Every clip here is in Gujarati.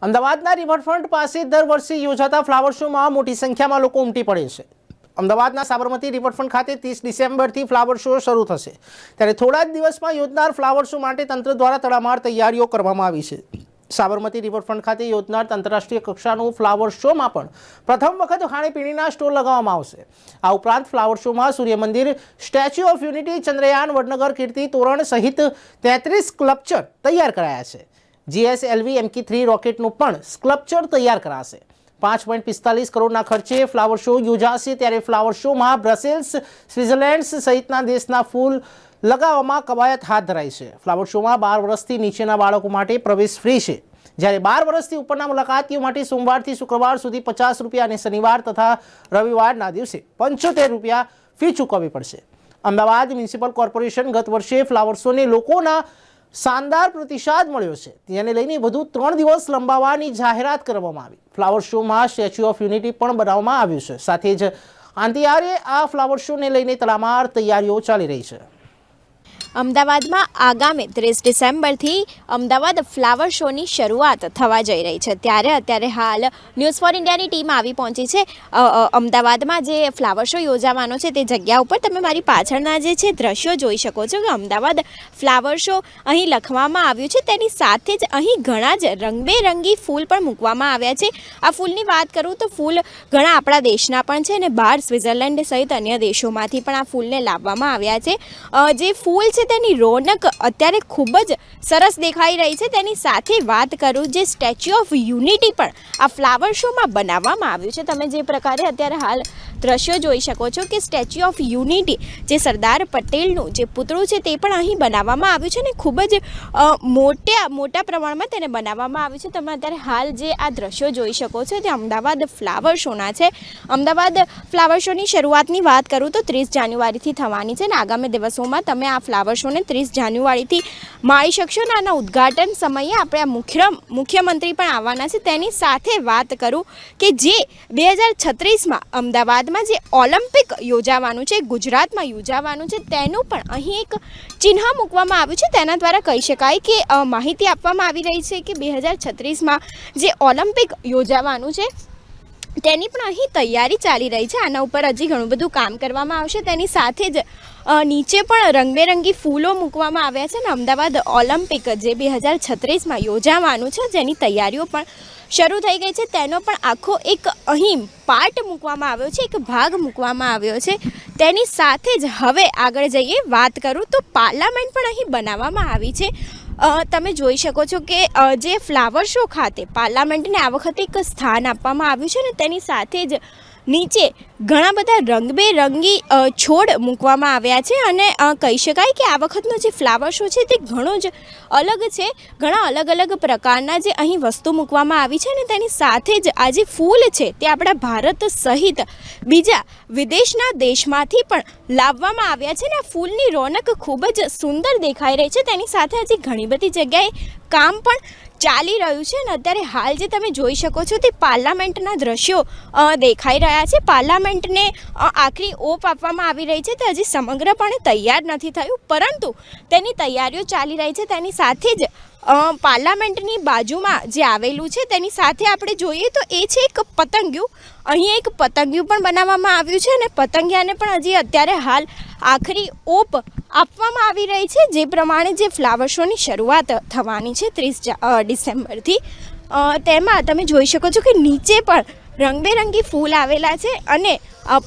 અમદાવાદના રિવરફ્રન્ટ પાસે દર વર્ષે યોજાતા ફ્લાવર શોમાં મોટી સંખ્યામાં લોકો ઉમટી પડે છે। અમદાવાદના સાબરમતી રિવરફ્રન્ટ ખાતે 30 ડિસેમ્બરથી ફ્લાવર શો શરૂ થશે, ત્યારે થોડા જ દિવસમાં યોજનાર ફ્લાવર શો માટે તંત્ર દ્વારા તડામાર તૈયારીઓ કરવામાં આવી છે। સાબરમતી રિવરફ્રન્ટ ખાતે યોજનાર આંતરરાષ્ટ્રીય કક્ષાનું ફ્લાવર શોમાં પણ પ્રથમ વખત ખાણીપીણીના સ્ટોલ લગાવવામાં આવશે। આ ઉપરાંત ફ્લાવર શોમાં Surya Mandir, Statue of Unity, Chandrayaan, Vadnagar Kirti Toran સહિત 33 સ્કલ્પચર તૈયાર કરાયા છે। GSLV Mk3 રોકેટનું પણ સ્કલ્પચર તૈયાર કરાશે। 5.45 કરોડના ખર્ચે ફ્લાવર શો યોજાશે, ત્યારે ફ્લાવર શોમાં બ્રસેલ્સ, સ્વિટ્ઝરલેન્ડ સહિતના દેશના ફૂલ લગાવવામાં કવાયત હાથ ધરાઈ છે। ફ્લાવર શોમાં 12 વર્ષથી નીચેના બાળકો માટે પ્રવેશ ફ્રી છે, જ્યારે 12 વર્ષથી ઉપરના મુલાકાતીઓ માટે સોમવારથી શુક્રવાર સુધી 50 રૂપિયા અને શનિવાર તથા રવિવારના દિવસે 75 રૂપિયા ફી ચૂકવવી પડશે। અમદાવાદ મ્યુનિસિપલ કોર્પોરેશન ગત વર્ષે ફ્લાવર શોને લોકોના શાનદાર પ્રતિસાદ મળ્યો છે, તેને લઈને વધુ 3 દિવસ લંબાવવાની જાહેરાત કરવામાં આવી। ફ્લાવર શોમાં સ્ટેચ્યુ ઓફ યુનિટી પણ બનાવવામાં આવ્યું છે। સાથે જ આંતિયારે આ ફ્લાવર શોને લઈને તડામાર તૈયારીઓ ચાલી રહી છે। અમદાવાદમાં આગામી 30 ડિસેમ્બરથી અમદાવાદ ફ્લાવર શોની શરૂઆત થવા જઈ રહી છે, ત્યારે અત્યારે હાલ ન્યૂઝ ફોર ઇન્ડિયાની ટીમ આવી પહોંચી છે અમદાવાદમાં જે ફ્લાવર શો યોજાવાનો છે તે જગ્યા ઉપર। તમે મારી પાછળના જે છે દ્રશ્યો જોઈ શકો છો કે અમદાવાદ ફ્લાવર શો અહીં લખવામાં આવ્યું છે, તેની સાથે જ અહીં ઘણા જ રંગબેરંગી ફૂલ પણ મૂકવામાં આવ્યા છે। આ ફૂલની વાત કરું તો ફૂલ ઘણા આપણા દેશના પણ છે અને બહાર સ્વિટ્ઝરલેન્ડ સહિત અન્ય દેશોમાંથી પણ આ ફૂલને લાવવામાં આવ્યા છે। જે ફૂલ છે તેની રોનક અત્યારે ખૂબ જ સરસ દેખાઈ રહી છે। તેની સાથે વાત કરું, જે સ્ટેચ્યુ ઓફ યુનિટી પણ આ ફ્લાવર શોમાં બનાવવામાં આવ્યું છે। તમે જે પ્રકારે અત્યારે હાલ દ્રશ્યો જોઈ શકો છો કે સ્ટેચ્યુ ઓફ યુનિટી જે સરદાર પટેલનું જે પુતળું છે તે પણ અહીં બનાવવામાં આવ્યું છે અને ખૂબ જ મોટા પ્રમાણમાં તેને બનાવવામાં આવ્યું છે। તમે અત્યારે હાલ જે આ દ્રશ્યો જોઈ શકો છો તે અમદાવાદ ફ્લાવર શોના છે। અમદાવાદ ફ્લાવર શોની શરૂઆતની વાત કરું તો 30 જાન્યુઆરીથી થવાની છે અને આગામી દિવસોમાં તમે આ ફ્લાવર શોને 30 જાન્યુઆરીથી માણી શકશો અને આના ઉદ્ઘાટન સમયે આપણે મુખ્યમંત્રી પણ આવવાના છે। તેની સાથે વાત કરું કે જે 2036માં અમદાવાદમાં જે ઓલિમ્પિક યોજાવાનું છે, ગુજરાતમાં યોજાવાનું છે, તેનું પણ અહીં એક ચિહ્ન મૂકવામાં આવ્યું છે। તેના દ્વારા કહી શકાય કે માહિતી આપવામાં આવી રહી છે કે 2036માં જે ઓલિમ્પિક યોજાવાનું છે તેની પણ અહીં તૈયારી ચાલી રહી છે। આના ઉપર હજી ઘણું બધું કામ કરવામાં આવશે। તેની સાથે જ નીચે પણ રંગબેરંગી ફૂલો મૂકવામાં આવ્યા છે અને અમદાવાદ ઓલિમ્પિક જે 2036માં યોજાવાનું છે જેની તૈયારીઓ પણ શરૂ થઈ ગઈ છે, તેનો પણ આખો એક અહીં પાર્ટ મૂકવામાં આવ્યો છે, એક ભાગ મૂકવામાં આવ્યો છે। તેની સાથે જ હવે આગળ જઈએ વાત કરું તો પાર્લામેન્ટ પણ અહીં બનાવવામાં આવી છે। તમે જોઈ શકો છો કે જે ફ્લાવર શો ખાતે પાર્લામેન્ટને આ વખતે એક સ્થાન આપવામાં આવ્યું છે અને તેની સાથે જ નીચે ઘણા બધા રંગબેરંગી છોડ મૂકવામાં આવ્યા છે અને કહી શકાય કે આ વખતનો જે ફ્લાવર શો છે તે ઘણો જ અલગ છે। ઘણા અલગ પ્રકારના જે અહીં વસ્તુ મૂકવામાં આવી છે અને તેની સાથે જ આ જે ફૂલ છે તે આપણા ભારત સહિત બીજા વિદેશના દેશમાંથી પણ લાવવામાં આવ્યા છે અને આ ફૂલની રોનક ખૂબ જ સુંદર દેખાઈ રહી છે। તેની સાથે હજી ઘણી બધી જગ્યાએ કામ પણ ચાલી રહ્યું છે અને અત્યારે હાલ જે તમે જોઈ શકો છો તે પાર્લામેન્ટના દ્રશ્યો દેખાઈ રહ્યા છે। પાર્લામેન્ટને આખરી ઓપ આપવામાં આવી રહી છે, તે હજી સમગ્રપણે તૈયાર નથી થયું, પરંતુ તેની તૈયારીઓ ચાલી રહી છે। તેની સાથે જ પાર્લામેન્ટની બાજુમાં જે આવેલું છે તેની સાથે આપણે જોઈએ તો એ છે એક પતંગિયું। અહીં એક પતંગિયું પણ બનાવવામાં આવ્યું છે અને પતંગિયાને પણ હજી અત્યારે હાલ આખરી ઓપ આપવામાં આવી રહી છે, જે પ્રમાણે જે ફ્લાવર શોની શરૂઆત થવાની છે 30 ડિસેમ્બરથી। તેમાં તમે જોઈ શકો છો કે નીચે પણ રંગબેરંગી ફૂલ આવેલા છે અને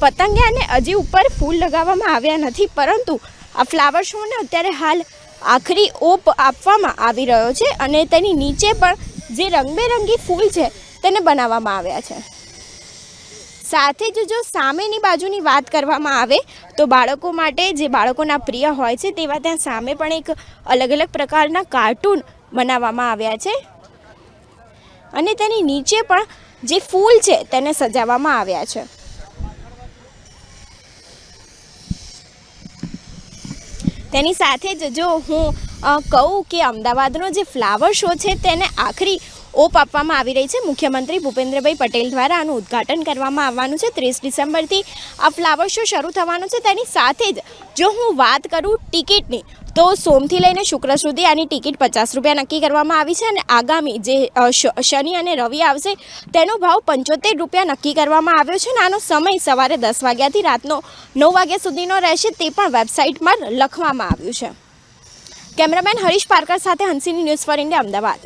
પતંગિયાને હજી ઉપર ફૂલ લગાવવામાં આવ્યા નથી, પરંતુ આ ફ્લાવર શોને અત્યારે હાલ આખરી ઓપ આપવામાં આવી રહ્યો છે અને તેની નીચે પણ જે રંગબેરંગી ફૂલ છે તેને બનાવવામાં આવ્યા છે। સાથે જ જો સામેની બાજુની વાત કરવામાં આવે તો બાળકો માટે, જે બાળકોના પ્રિય હોય છે તેવા ત્યાં સામે પણ એક અલગ પ્રકારના કાર્ટૂન બનાવવામાં આવ્યા છે અને તેની નીચે પણ જે ફૂલ છે તેને સજાવવામાં આવ્યા છે। તેની સાથે જ જો હું કહું કે અમદાવાદનો જે ફ્લાવર શો છે તેને આખરી ઓપ આપવામાં આવી રહી છે। મુખ્યમંત્રી ભૂપેન્દ્રભાઈ પટેલ દ્વારા આનું ઉદ્ઘાટન કરવામાં આવવાનું છે। 30 ડિસેમ્બરથી આ ફ્લાવર શો શરૂ થવાનો છે। તેની સાથે જ જો હું વાત કરું ટિકિટની તો સોમથી લઈને શુક્ર સુધી આની ટિકિટ 50 રૂપિયા નક્કી કરવામાં આવી છે અને આગામી જે શનિ અને રવિ આવશે તેનો ભાવ 75 રૂપિયા નક્કી કરવામાં આવ્યો છે અને આનો સમય સવારે 10 વાગ્યાથી રાતનો 9 વાગ્યા સુધીનો રહેશે તે પણ વેબસાઇટમાં લખવામાં આવ્યું છે. કેમેરામેન હરીશ પારકર સાથે હંસિની ન્યૂઝ ફોર ઇન્ડિયા અમદાવાદ.